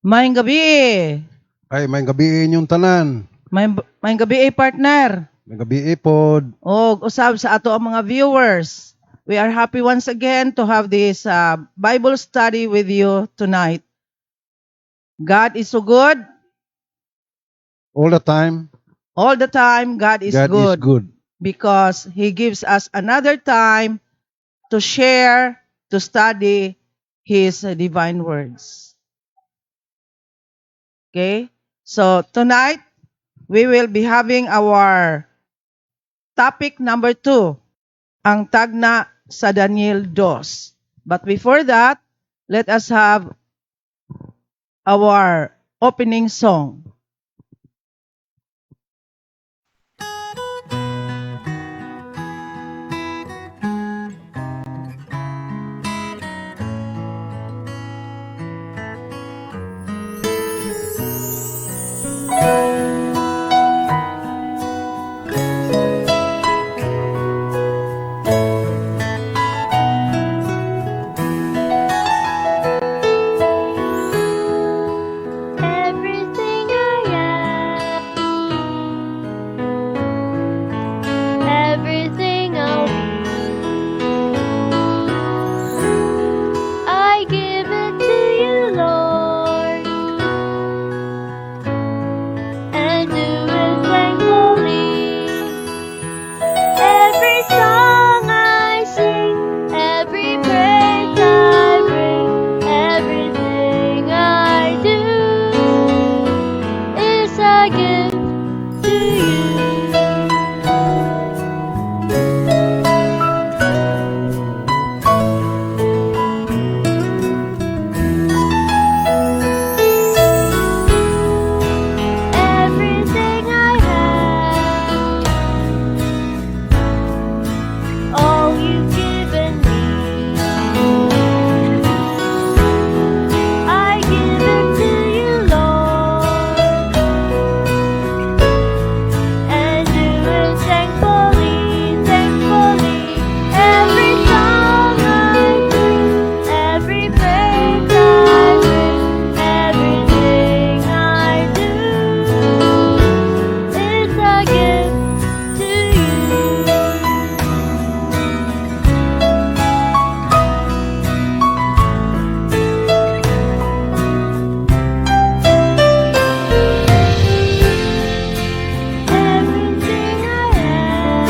Maayong gabi. Ay, may gabi inyong tanan. Maayong gabi, partner. May gabi pod. O usab sa ato ang mga viewers. We are happy once again to have this Bible study with you tonight. God is so good. All the time, All the time, God is God good. is good. Because He gives us another time to share, to study His divine words. Okay? So tonight, we will be having our topic number 2, ang tagna sa Daniel 2. But before that, let us have our opening song. Everything I am, everything I'll be, I give it to you, Lord, and do it thankfully. Every song I sing, every praise I bring, everything I do is a gift to you. Everything I have, all you've given me, I give it to you, Lord, and do it thankfully, thankfully. Every song I sing, every praise I bring, everything I do is a gift to you. Everything I am,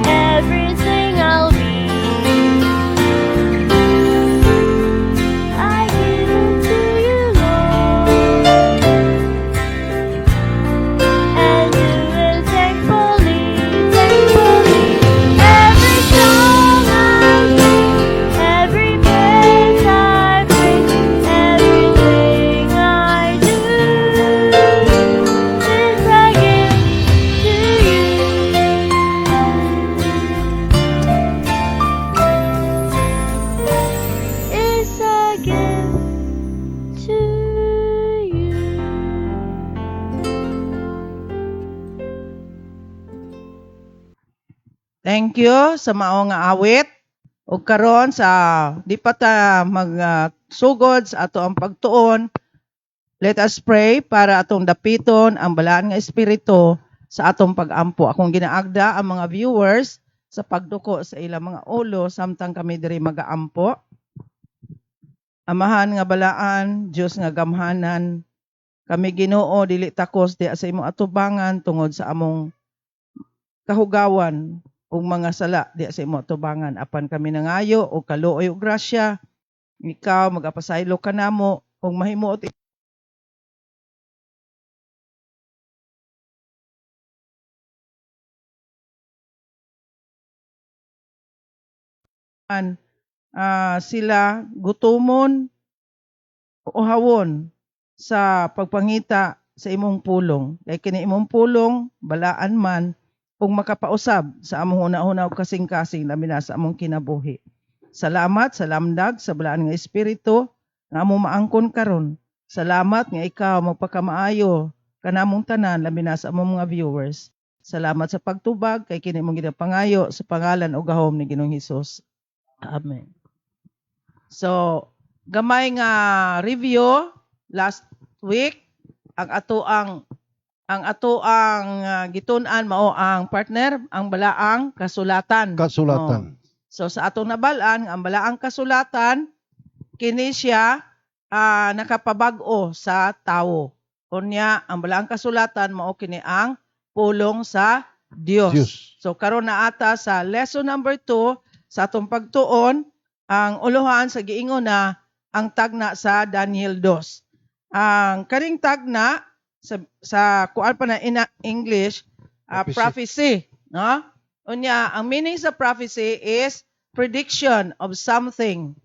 everything I'll be, I give it to you, Lord, and do it thankfully, thankfully. Every song I sing, every praise I bring, everything I do is a gift to you. It's a gift to you. Thank you sa mao nga awit. O karon sa di pa ta magsugod sa ato ang pagtuon, let us pray para atong dapiton ang balaan nga espiritu sa atong pag-ampo. Akong ginaagda ang mga viewers sa pagduko sa ilang mga ulo samtang kami diri mag-aampo. Amahan nga balaan, Dios nga gamhanan, kami Ginoo dili takos di sa imong atubangan tungod sa among kahugawan ug mga sala di sa imong atubangan apan kami nangayo og kaluoy ug grasya. Ikaw magapasaylo kanamo ug mahimuot sila gutomon o hawon sa pagpangita sa imong pulong. Kay kini imong pulong balaan man kung makapausab sa among una-una og kasing-kasing labi na sa among kinabuhi. Salamat sa lamdag sa balaan nga espiritu nga among maangkon karon. Salamat nga ikaw magpakamaayo kanamong tanan labi na sa among mga viewers. Salamat sa pagtubag kay kini mong ginapangayo sa pangalan o gahom ni Ginoong Hesus. Amen. So, gamay nga review last week. Ang gitun-an mao ang partner ang balaang kasulatan. Kasulatan. So sa atong nabalaan ang balaang kasulatan kini siya nakapabag-o sa tawo. Unya ang balaang kasulatan mao kini ang pulong sa Dios. Diyos. So karon na ata sa lesson number 2 sa atong pagtuon ang uluhan sa giingon na ang tagna sa Daniel 2. Ang kaning tagna sa kuan pa na in English prophecy, no? Unya ang meaning sa prophecy is prediction of something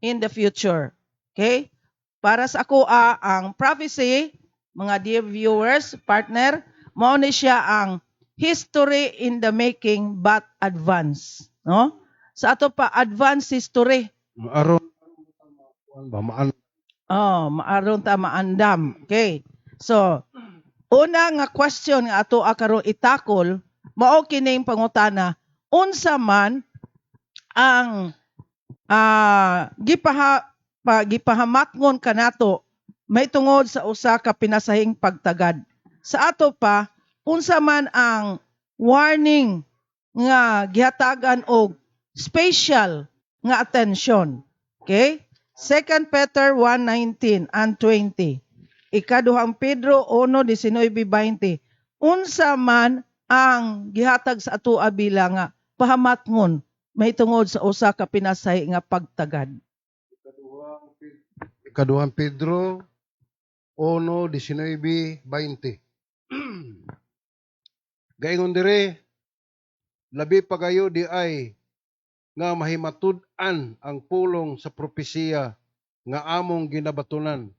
in the future. Okay? Para sa ako ang prophecy, mga dear viewers, partner, mao ni siya ang history in the making but advance, no? Sa ato pa advance history. Maaron ba Maaron ta maandam. Okay. So, una nga question nga ato karon itakol, mao kining pangutana, unsa man ang gipahamatngon kanato may tungod sa usa ka pinasahing pagtagad. Sa ato pa, unsa man ang warning nga gihatagan og special nga attention. Okay? 2 Peter 1:19 and 20. Ikaduhang Pedro 1:19-20. Unsa man ang gihatag sa atoa bilang nga pahamatngon may tungod sa usa ka pinasay nga pagtagad. Ikaduhang Pedro 1:19-20. Gaingon dire, labi pa kayo di ay nga mahimatud-an ang pulong sa propesiya nga among ginabatunan.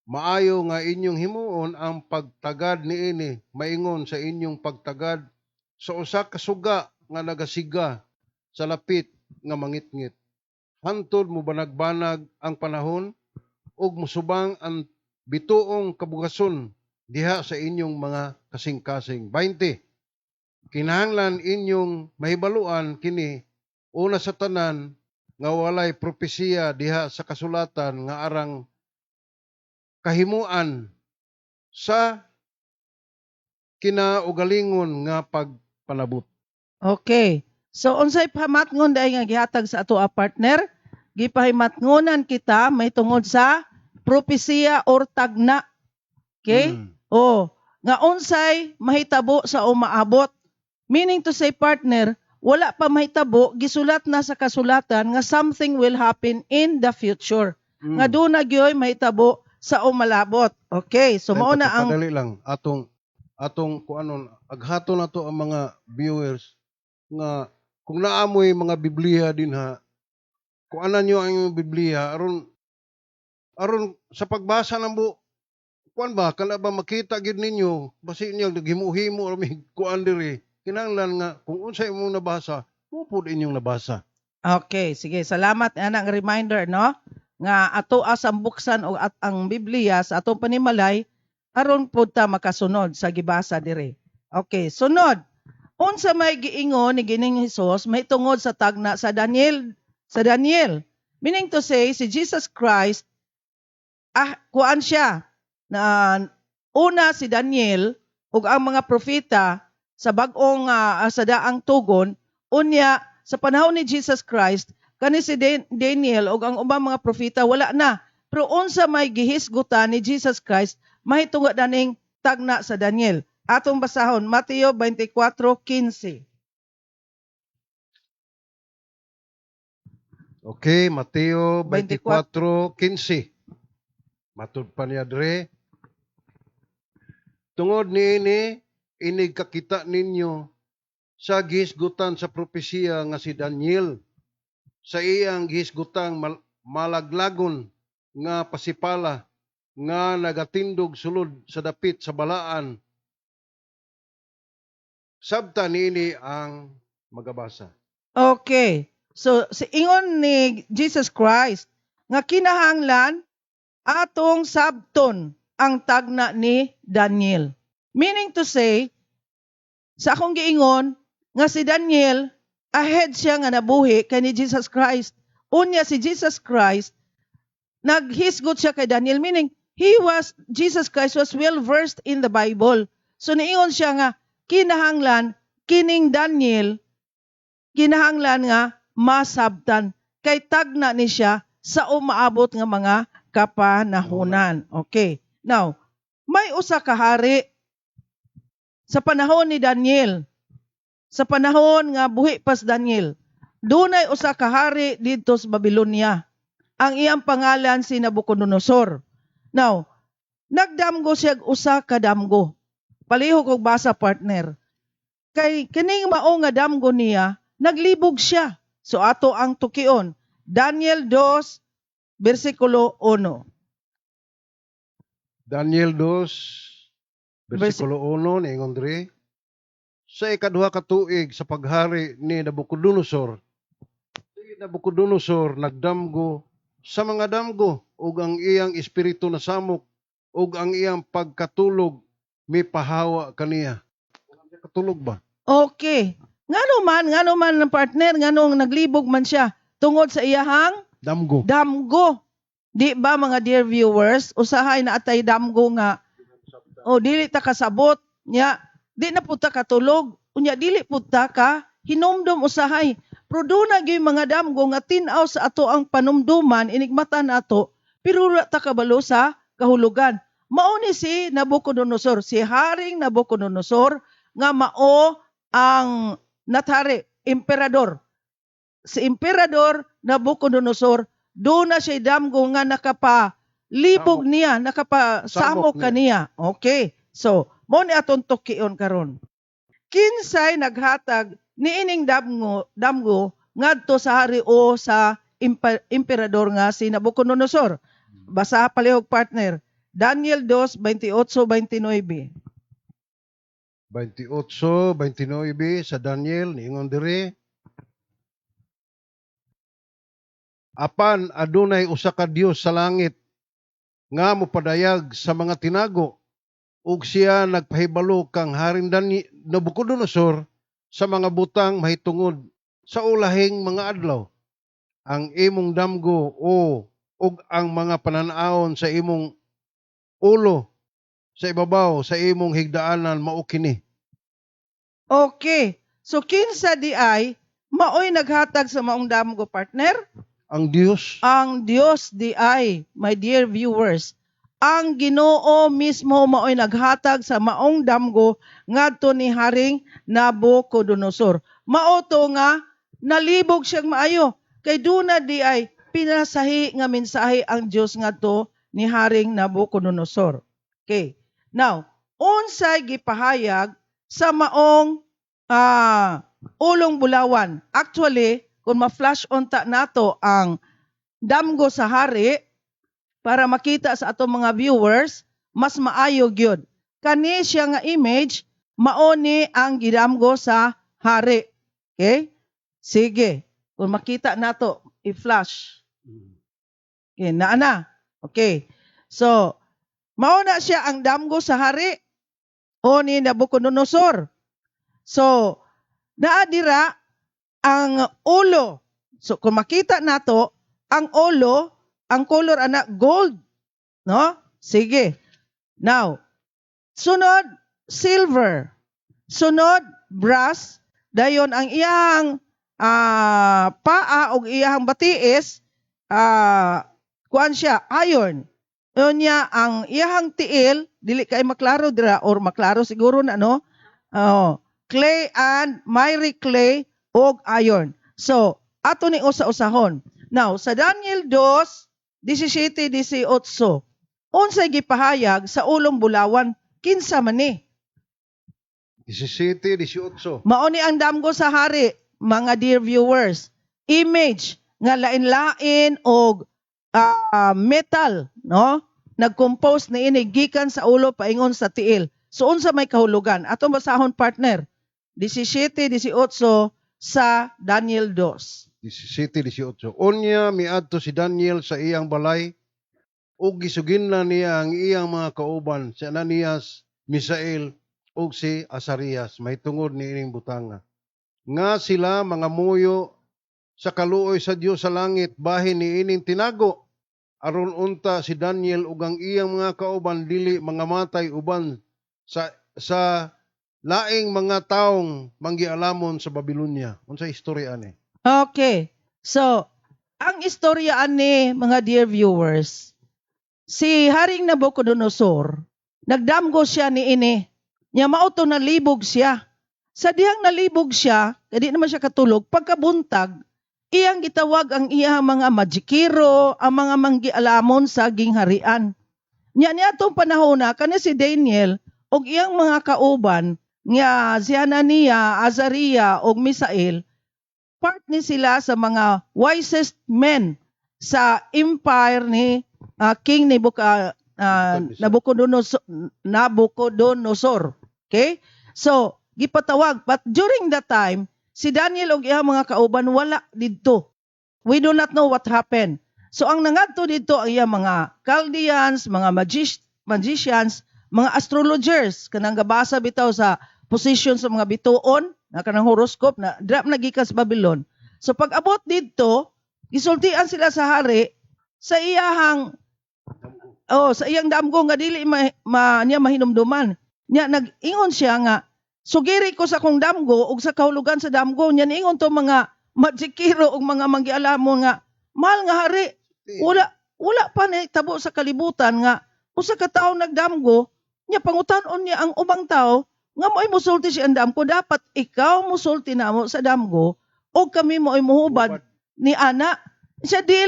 Maayo nga inyong himuon ang pagtagad niini maingon sa inyong pagtagad sa usa ka suga nga nagasiga sa lapit nga mangitngit. Hantod mo banag-banag ang panahon ug musubang ang bituong kabugason diha sa inyong mga kasing-kasing. 20. Kinahanglan inyong mahibaluan kini una sa tanan nga walay propesiya diha sa kasulatan nga arang kahimuan sa kinaugalingon nga pagpanabot. Okay. So unsay pahamatngon daay nga gihatag sa ato partner? Gipahimatngonan kita may tungod sa propesiya or tagna. Okay? Nga unsay mahitabo sa umaabot. Meaning to say partner, wala pa mahitabo, gisulat na sa kasulatan nga something will happen in the future. Nga doon na gyoy mahitabo sa umalabot. Okay, so mao na ang Padali lang atong kuanon aghato na to ang mga viewers nga kung naamoy mga Biblia din ha, kuanan nyo ang inyong Biblia aron sa pagbasa ng kuan ba kana ba makita gid ninyo basi niya naghimu-himo or may kuan diri kinahanglan nga kung unsay imong nabasa pupud inyong nabasa. Okay, sige. Salamat ana nga reminder, no? Nga ato asang buksan og ang Biblia sa atong panimalay aron pud ta makasunod sa gibasa dire. Okay, sunod. Unsa may giingon ni Gining Hesus may tungod sa tagna sa Daniel. Meaning to say si Jesus Christ kuan siya na una si Daniel ug ang mga propeta sa bag-ong sa daang tugon unya sa panahon ni Jesus Christ kani si Daniel ug ang ubang mga propeta wala na. Pero unsa may gihisgutan ni Jesus Christ mahitungod daning tagna sa Daniel. Atong basahon Mateo 24:15. Okay, Mateo 24:15. Matud pa niya dre. Tungod niini inig kakita ninyo sa gihisgutan sa propesiya nga si Daniel sa iyang gihisgutang malaglagon nga pasipala nga nagatindog sulod sa dapit sa balaan. Sabta niini ang magabasa. Okay. So si ingon ni Jesus Christ nga kinahanglan atong sabton ang tagna ni Daniel. Meaning to say, sa akong giingon nga si Daniel ahead siya nga nabuhi kay ni Jesus Christ. Unya si Jesus Christ naghisgot siya kay Daniel, meaning Jesus Christ was well versed in the Bible. So niingon siya nga kinahanglan kining Daniel kinahanglan nga masabtan kay tagna ni siya sa umaabot nga mga kapanahunan. Okay. Now, may usa ka hari sa panahon ni Daniel. Sa panahon nga buhi pas Daniel. Dunay usa ka hari dito sa Babylonia. Ang iyang pangalan si Nabucodonosor. Now, nagdamgo siya usa ka damgo. Palihog og basa partner. Kay kining mao nga damgo niya, naglibog siya. So ato ang tukion. Daniel 2 versikulo 1. Daniel 2, versikulo 1, niingon diri, sa ikaduha ka tuig sa paghari ni Nabucodonosor, si Nabucodonosor nagdamgo sa mga damgo ug ang iyang espiritu nasamok ug ang iyang pagkatulog mipahawa kaniya. Katulog ba? Okay. Ngano man ng partner, nganong naglibog man siya tungod sa iyahang Damgo. damgo. Di ba mga dear viewers, usahay na atay damgo nga, dili ta kasabot, nya, di na puta katulog, unya dili puta ka, hinumdum usahay. Pero doon na gyud mga damgo nga tinaw sa ato ang panumduman, inigmatan nato, pero wala ta kabalo sa kahulugan. Mao ni si Nabucodonosor, si Haring Nabucodonosor, nga mao ang nathari, emperador. Si Emperador Nabucodonosor, doon na siya damgo nga nakapalibog niya, nakapasamok kaniya. Okay. So, mo ni atong tukion karon. Kinsay naghatag niining damgo ngadto sa hari o sa emperador nga si Nabucodonosor. Basa palihog partner. Daniel 2, 28-29. 28-29 sa Daniel, niingon diri, apan adunay usa ka Dios sa langit nga mopadayag sa mga tinago ug siya nagpahibalo kang Haring Nabucodonosor sa mga butang mahitungod sa ulahing mga adlaw. Ang imong damgo ug ang mga pananaon sa imong ulo sa ibabaw sa imong higdaanan mao kini. Okay. So kinsa di ay maoy naghatag sa maong damgo partner? Ang Dios. Ang Dios di ay, my dear viewers, ang Ginoo mismo maoy naghatag sa maong damgo ngadto ni Haring Nabucodonosor. Mao to nga nalibog siyang maayo kay duna di ay pinasahi nga mensahe ang Dios ngadto ni Haring Nabucodonosor. Okay. Now, unsay gipahayag sa maong ulong bulawan? Actually, kung ma-flash on ta nato ang damgo sa hari para makita sa atong mga viewers, mas maayo gyud. Kani siya nga image, mao ni ang gidamgo sa hari. Okay? Sige. Kung makita nato, i-flash. Okay, na. Okay. So, mao na siya ang damgo sa hari o ni Nabucodonosor. So, naadira ang ulo. So, kung makita nato, ang ulo, ang color ana gold. No? Sige. Now, sunod, silver. Sunod, brass. Dayon ang iyang paa o iyang batiis, kuan siya, iron. Yun niya, ang iyang tiil, dili kay maklaro dira, or maklaro siguro na, no? Clay and miry clay og iron. So, ato ni usa-usahon. Now, sa Daniel 2, 17-18, unsay gipahayag sa ulong bulawan, kinsa man ni? 17-18. Mao ni ang damgo sa hari, mga dear viewers. Image nga lain-lain og metal, no? Nag-compose ni ini gikan sa ulo paingon sa tiil. So unsa may kahulugan? Ato basahon partner. 17-18 sa Daniel 2. 17-18. Unya miadto si Daniel sa iyang balay ug gisugin na niya ang iyang mga kauban si Ananias, Misael ug si Azarias mahitungod ni ining butanga. Nga sila mga muyo sa kaluoy sa Dios sa langit bahin ni ining tinago aron unta si Daniel ug ang iyang mga kauban dili mga matay uban sa laing mga taong manggialamon sa Babylonia. Unsa istorya ani? Okay. So, ang istorya ani, mga dear viewers, si Haring Nabucodonosor, nagdamgo siya ni ini. Nya mauto nalibog siya. Sa dihang nalibog siya, kadi naman siya katulog, pagkabuntag, iyang gitawag ang iyang mga magikiro, ang mga manggialamon sa gingharian. Nya niadtong panahon na kani si Daniel og iyang mga kauban nga si Hananiah, Azariah ug Misael, part ni sila sa mga wisest men sa empire ni King Nabucodonosor. Okay? So, gipatawag. But during that time, si Daniel ug iyang mga kauban wala didto. We do not know what happened. So, ang nangadto dito ang iyang mga Chaldeans, mga magicians, mga astrologers, kanang gabasa bitaw sa position sa mga bituon, na kanang horoscope, na drop na gikas Babylon. So, pag abot dito, gisultian sila sa hari, sa iyang damgo nga dili niya mahinumduman. Nya nag-ingon siya nga, sugiri ko sa kong damgo ug sa kahulugan sa damgo. Nya niingon to mga magikiro ug mga manggialamon nga, mahal nga hari, wala pa ni tabo sa kalibutan nga usa ka tawo nagdamgo, nya pangutan-on niya ang ubang tao nga mo'y musulti siya ang damgo, dapat ikaw musulti namo sa damgo o kami mo'y muhubad ni ana. Siya di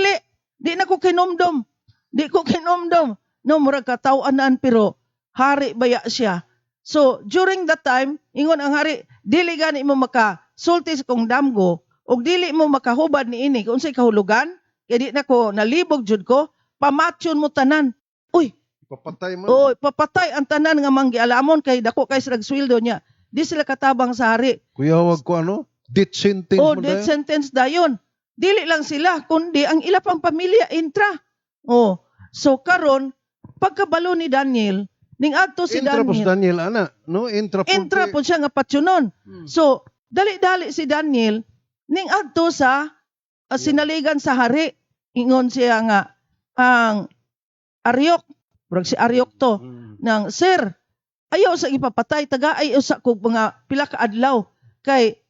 na ko kinumdom. Di ko kinumdom. No, murag katawanan pero hari baya siya. So, during that time, ingon ang hari, dili gani mo makasulti sa kong damgo o dili mo makahubad ni ini kung sa'y kahulugan, kaya di na ko nalibog jud ko, pamatyon mo tanan. Uy, Papatay man. papatay ang tanan nga manggialamon kay dako kay sila sweldo niya. Di sila katabang sa hari. Kuya, wag ko death sentence mo Death dayon. sentence dayon. Dili lang sila, kundi ang ila pang pamilya intra. So karon pagkabalo ni Daniel, ning adto si Intra po si Daniel. Daniel, ana. No? Intra Po siya nga patsunon. So, dali-dali si Daniel, ning adto sa sinaligan sa hari. Ingon siya nga, ang Aryok, murag si Aryok to, ng, Sir, ayaw sa ipapatay, tagaay sa kog mga pila ka adlaw. Kay,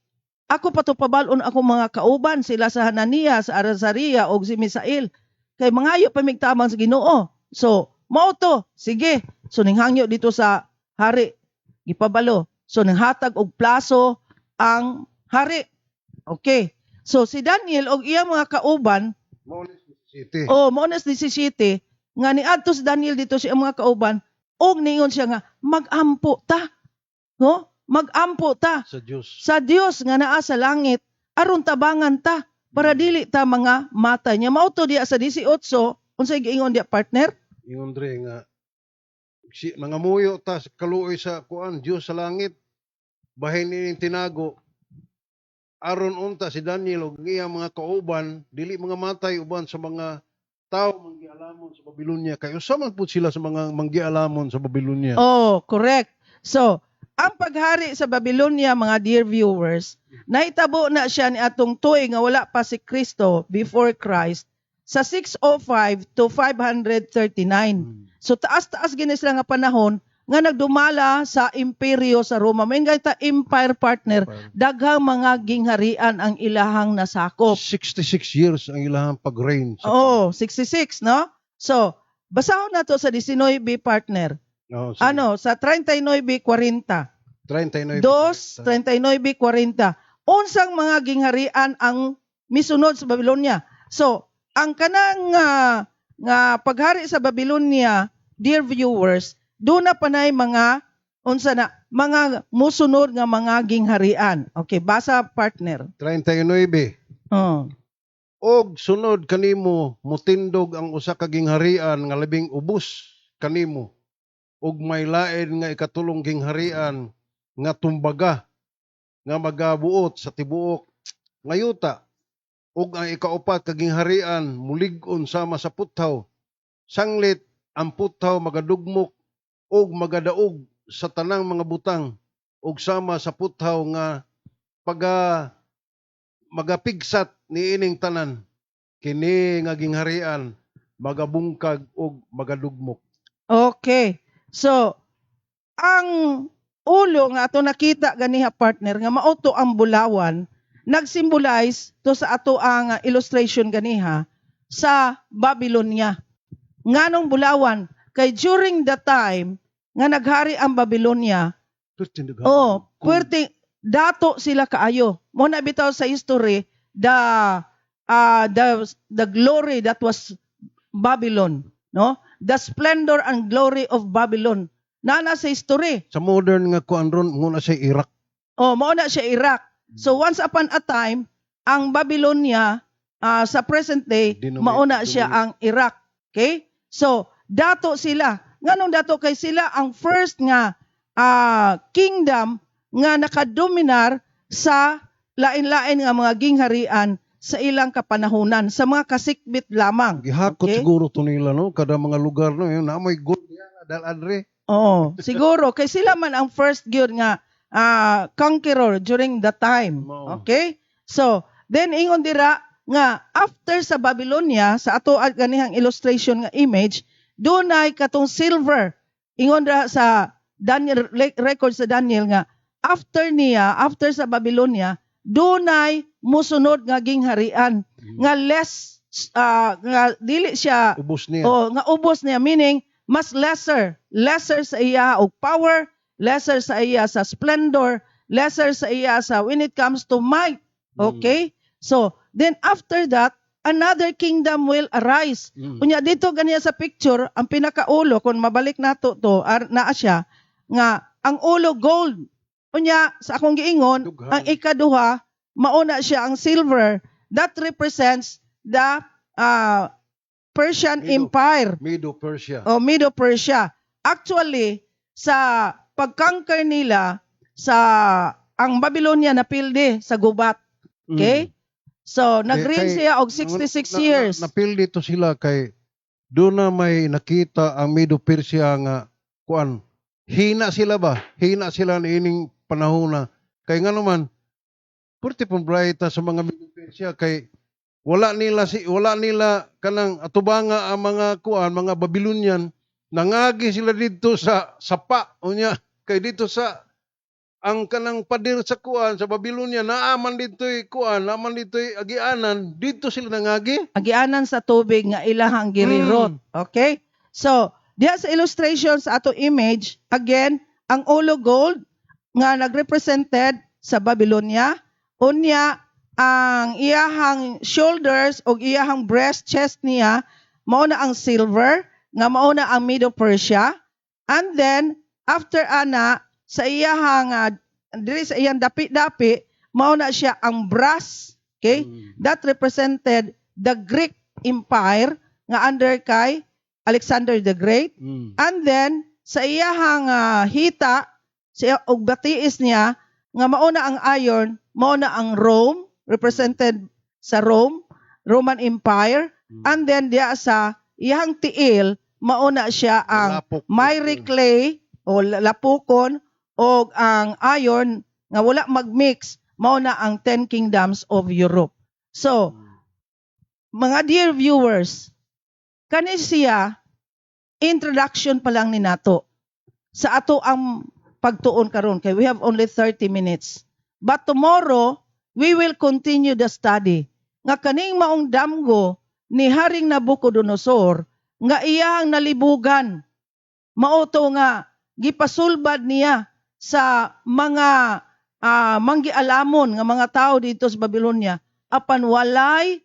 ako pa to pabalon ako mga kauban, sila sa Hananiah, sa Azariah, o si Misael. Kay mangayo pa migtamang sa Ginoo. So, mao to, sige. So, ninghangyo dito sa hari, gipabalo. So, nanghatag og plaso ang hari. Okay. So, si Daniel og iyang mga kauban, City. mao na 17, nga niadto si Daniel dito sa iyang mga kauban, og ningon siya nga, magampo ta. No? Magampo ta Sa Diyos. sa Dios nga naa sa langit, aron tabangan ta, para dili ta mga mata niya. Mauto diya sa 18, unsay giingon diya, partner? Ingon dre nga, mga muyo ta kaluoy sa kuan, Diyos sa langit, bahin nining tinago, aron unta si Daniel ug iyang mga kauban, dili mga matay uban sa mga tao manggialamon sa Babylonia. Kay usa man pud sila sa mga manggialamon sa Babylonia. Correct. So, ang paghari sa Babylonia, mga dear viewers, nahitabo na siya ni atong tuig nga wala pa si Kristo before Christ sa 605 to 539. So taas-taas gini sila nga panahon nga nagdumala sa imperyo sa Roma. May nga ta empire, partner, daghang mga gingharian ang ilahang nasakop. 66 years ang ilahang pag-reign. 66, no? So, basahon na to sa 19, partner. Sa 39:40. 39. 39:40. Unsang mga gingharian ang misunod sa Babylonia. So, ang kanang nga paghari sa Babylonia, dear viewers, doon na panay mga mga musunod nga mga gingharian. Okay, basa, partner. 39. Oh. Og sunod kanimo mutindog ang usa ka gingharian nga labing ubos kanimo. Og may lain nga ikatulong gingharian nga tumbaga nga magabuot sa tibuok nga yuta. Og ang ikaupat ka gingharian mulig-on sama sa puthaw. Sanglit ang puthaw magadugmok og magadaog sa tanang mga butang og sama sa puthaw nga magapigsat ni ining tanan. Kini nga gingharian magabungkag o magadugmok. Okay. So, ang ulo nga ato nakita ganiha partner nga mao to ang bulawan, nag-symbolize to sa ato ang illustration ganiha sa Babylonia. Nganong bulawan? Kay during the time nga naghari ang Babylonia, puwerte dato sila kaayo. Mo na bitaw sa history the glory that was Babylon, no? The splendor and glory of Babylon. Nana sa history. Sa modern nga kuan ron muna sa Iraq. Mao na siya Iraq. So once upon a time, ang Babylonia sa present day, mauna siya ang Iraq. Okay? So, dato sila. Nganong dato kay sila ang first nga kingdom nga nakadominar sa lain-lain nga mga gingharian sa ilang kapanahunan, sa mga kasikbit lamang. Gihakot Okay? siguro to nila, no? Kada mga lugar, no? Yung namoy good niya, dal adre. Oo, siguro. Kay sila man ang first gyud nga conqueror during the time. Oo. Okay? So, then ingon dira nga after sa Babylonia, sa ato at ganihang illustration nga image, dunay katong silver. Ingon dira sa Daniel record sa Daniel nga after sa Babylonia, dunay musunod nga gingharian nga less nga dili siya Ubos niya. nga ubos niya, meaning mas lesser sa iya og power, lesser sa iya sa splendor, lesser sa iya sa when it comes to might. Okay? So, then after that, another kingdom will arise. Unya dito ganiya sa picture, ang pinakaulo kung mabalik nato to naa siya nga ang ulo gold. Unya sa akong giingon, Dughan. ang ikaduha mauna siya ang silver. That represents the Persian Empire. Medo-Persia. O Medo-Persia. Actually, sa pagconquer nila sa ang Babylonia napildi sa gubat. Okay? So, nag-reign kay- siya og 66 years. Napil dito sila kay doon na may nakita ang Medo-Persia nga kuan. Hina sila ba? Hina sila na ining panahon na. Kay nga naman, purti pong brighta sa mga Medo-Persia kay wala nila kanang atubanga ang mga kuan, mga Babylonian, nangagi sila dito sa sapa unya kay dito sa ang kanang padir sa kuan sa Babylonia naaman dito'y kuan, naaman dito'y agianan, dito sila nangagi. Agianan sa tubig nga ilahang girirot. Okay? So, diya sa illustration sa ato image, again, ang ulo gold nga nagrepresented sa Babylonia, unya ang iyahang shoulders o iyahang breast, chest niya, mao na ang silver, nga mao na ang Medo-Persia. And then, after ana, sa iyahang, diri sa iyang dapi-dapi, mao na siya ang brass. Okay? That represented the Greek Empire nga under kay Alexander the Great. And then, sa iyahang hita, og batiis niya, nga mao na ang iron, mao na ang Rome, represented sa Roman Empire. And then, diya sa iyahang tiil, mao na siya ang Lapok. miry clay, o lapukon, o ang iron, nga wala mag-mix, mao na ang 10 Kingdoms of Europe. So, mga dear viewers, kani siya, introduction pa lang ni nato sa ato ang pagtuon karon kay we have only 30 minutes. But tomorrow, we will continue the study. Nga kaning maong damgo ni Haring Nabucodonosor, nga iyang nalibugan, mauto nga, gipasulbad niya sa mga manggialamon nga mga tao dito sa Babylonia, apan walay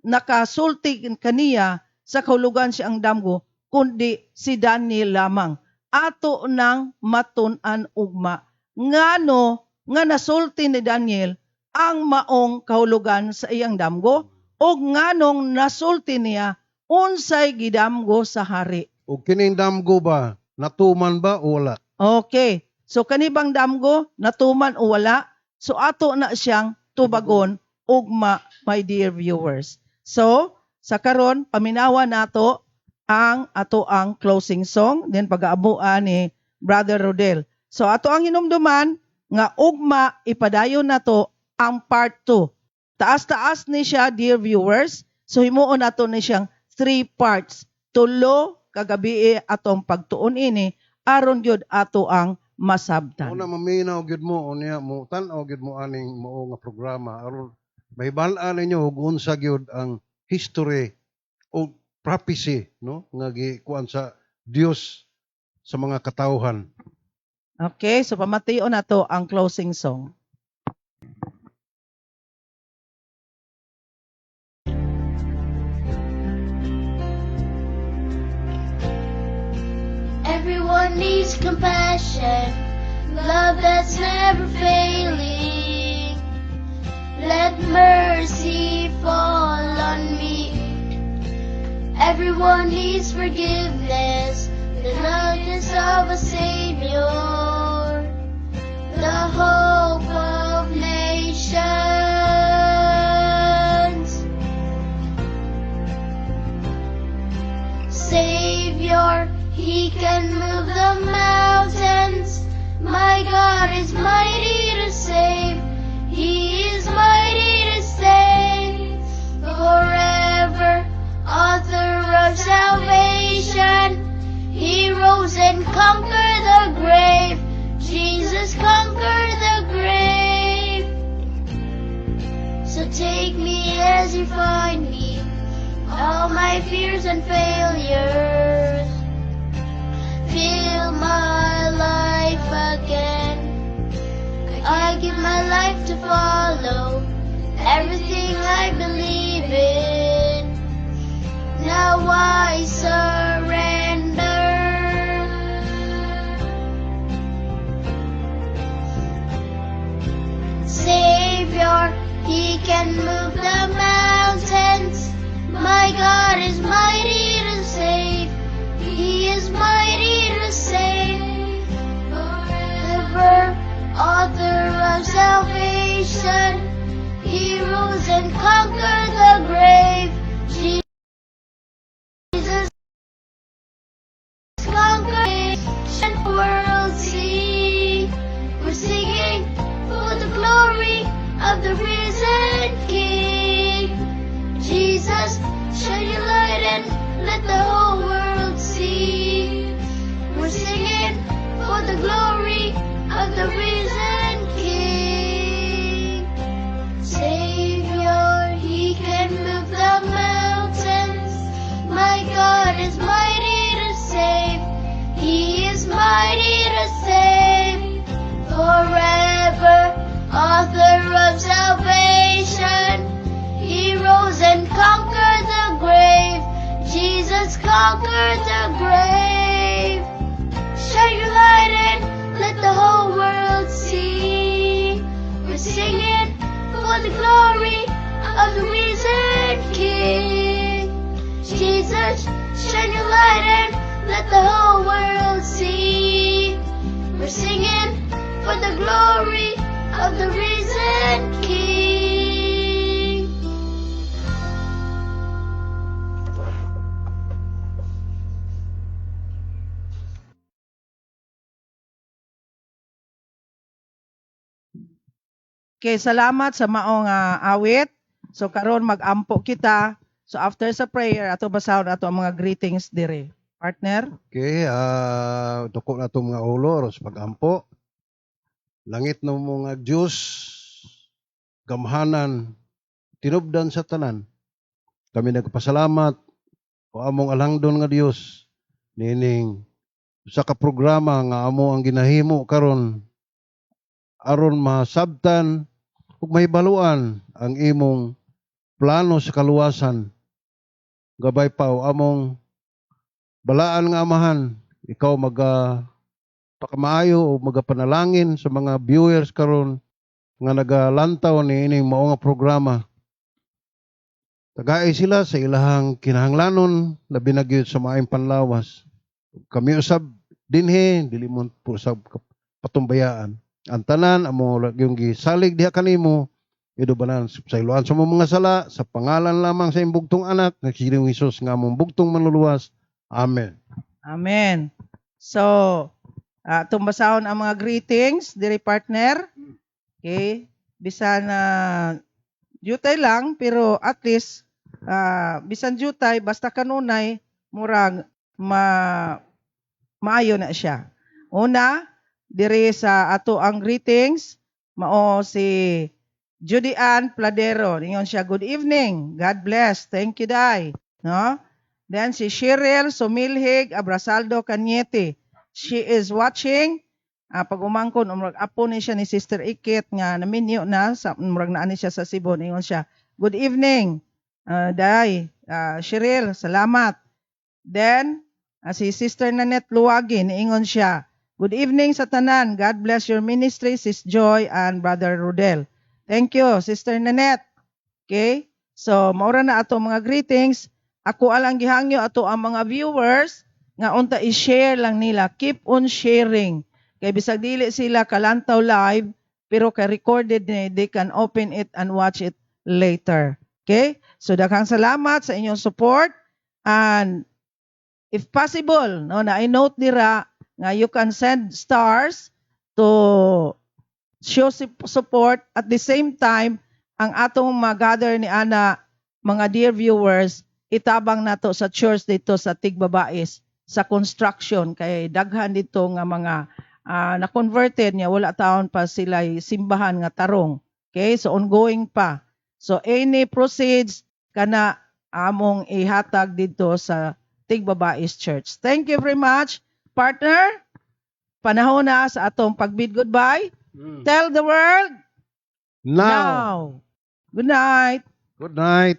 nakasulti kaniya sa kahulugan siyang damgo, kundi si Daniel lamang. Ato nang matun-an ugma. Ngano nga nasulti ni Daniel ang maong kahulugan sa iyang damgo, o nganong nasulti niya unsay gidamgo sa hari. O kining damgo ba? Natuman ba o wala? Okay. So kanibang damgo, natuman o wala? So ato na siyang tubagon ugma, my dear viewers. So, sa karon paminawa nato ang ato ang closing song, then pag-aabuan ni Brother Rodel. So ato ang hinumduman nga ugma ipadayon nato ang part 2. Taas-taas ni siya, dear viewers. So himuon nato ni siyang 3 parts. Tulo kagabi atong pagtuon ini aron gyud ato ang masabtan. Una maminaw gyud mo unya mo tan-aw gyud mo aning mao nga programa aron mahibal-an ninyo ug unsa gyud ang history o prophecy no nga gikuan sa Dios sa mga katawhan. Okay, so pamation nato ang closing song. Everyone needs compassion, love that's never failing. Let mercy fall on me. Everyone needs forgiveness, the likeness of a Savior, the hope of nations. Savior, He can move the mountains. My God is mighty to save. He is mighty to save. Forever, author of salvation. He rose and conquered the grave. Jesus conquered the grave. So take me as you find me, all my fears and failures. Fill my life again. I give my life to follow everything I believe in. Now I surrender. Savior, He can move the mountains. My God is mighty to save. He is mighty to save. Forever, author of salvation. He rose and conquered the grave. Jesus conquered the world. See, we're singing for the glory of the risen King. Jesus, shine your light and let the whole world see. We're singing for the glory of the risen King. Savior, He can move the mountains. My God is mighty to save. He is mighty to save. Forever, author of salvation. He rose and conquered the grave. Jesus conquered the grave. Shine your light and let the whole world see. We're singing for the glory of the risen King. Jesus, shine your light and let the whole world see. We're singing for the glory of the risen King. Okay, salamat sa maong awit. So karon mag-ampo kita. So after sa prayer ato basahon ato ang mga greetings dire. Partner? Okay, dako na itong mga ulo aron sa pagampo. Langit ng mga Diyos, gamhanan, tinubdan sa tanan. Kami nagpasalamat o among alangdon nga Dios nining sa ka programa nga amo ang ginahimo karon aron masabtan ug mahibaluan ang imong plano sa kaluwasan. Gabay pa o among balaan nga amahan, ikaw pakamaayo o magapanalangin sa mga viewers karon nga nagalantaw ni ining mao nga programa. Tagaay sila sa ilahang kinahanglanon labi na gyud sa maayong panlawas. Kami usab dinhi dili mo puro sa patumbayaan. Ang tanan amo yung gisalig diha kanimo idubanan sa iluan sa mga sala sa pangalan lamang sa imbugtong anak nga si Hesus nga among bugtong manluluwas. Amen. Amen. So, tumbasahon ang mga greetings, diri partner. Okay? Bisan na jutay lang, pero at least bisan jutay basta kanunay murag maayo na siya. Una, diri sa ato ang greetings, mao si Judy Ann Pladero. Ingon siya, good evening. God bless. Thank you, Day. No? Then si Cheryl Sumilhig Abrasaldo Cañete. She is watching. Pag umangkon, apo ni siya ni Sister Ikit nga naminyo na, murag na ani siya sa Cebu. Ingon siya, good evening, Day. Cheryl, salamat. Then, si Sister Nanette Luwagin, ingon siya, good evening sa tanan. God bless your ministry, Sis Joy and Brother Rodel. Thank you, Sister Nanette. Okay? So, maura na ato mga greetings. Ako alang gihangyo ato ang mga viewers nga unta i-share lang nila. Keep on sharing. Kay bisag dili sila kalantaw live, pero kay recorded ni, they can open it and watch it later. Okay? So, daghang salamat sa inyong support. And if possible, no, na i-note nira nga you can send stars to show support at the same time ang atong mag-gather ni ana mga dear viewers itabang nato sa church dito sa Tigbabais sa construction kay daghan dito nga mga na converted niya wala taon pa sila simbahan nga tarong. Okay, so ongoing pa. So any proceeds kana among ihatag dito sa Tigbabais Church. Thank you very much, partner. Panahon na sa atong pagbid goodbye. Tell the world Now. now. Good night. Good night.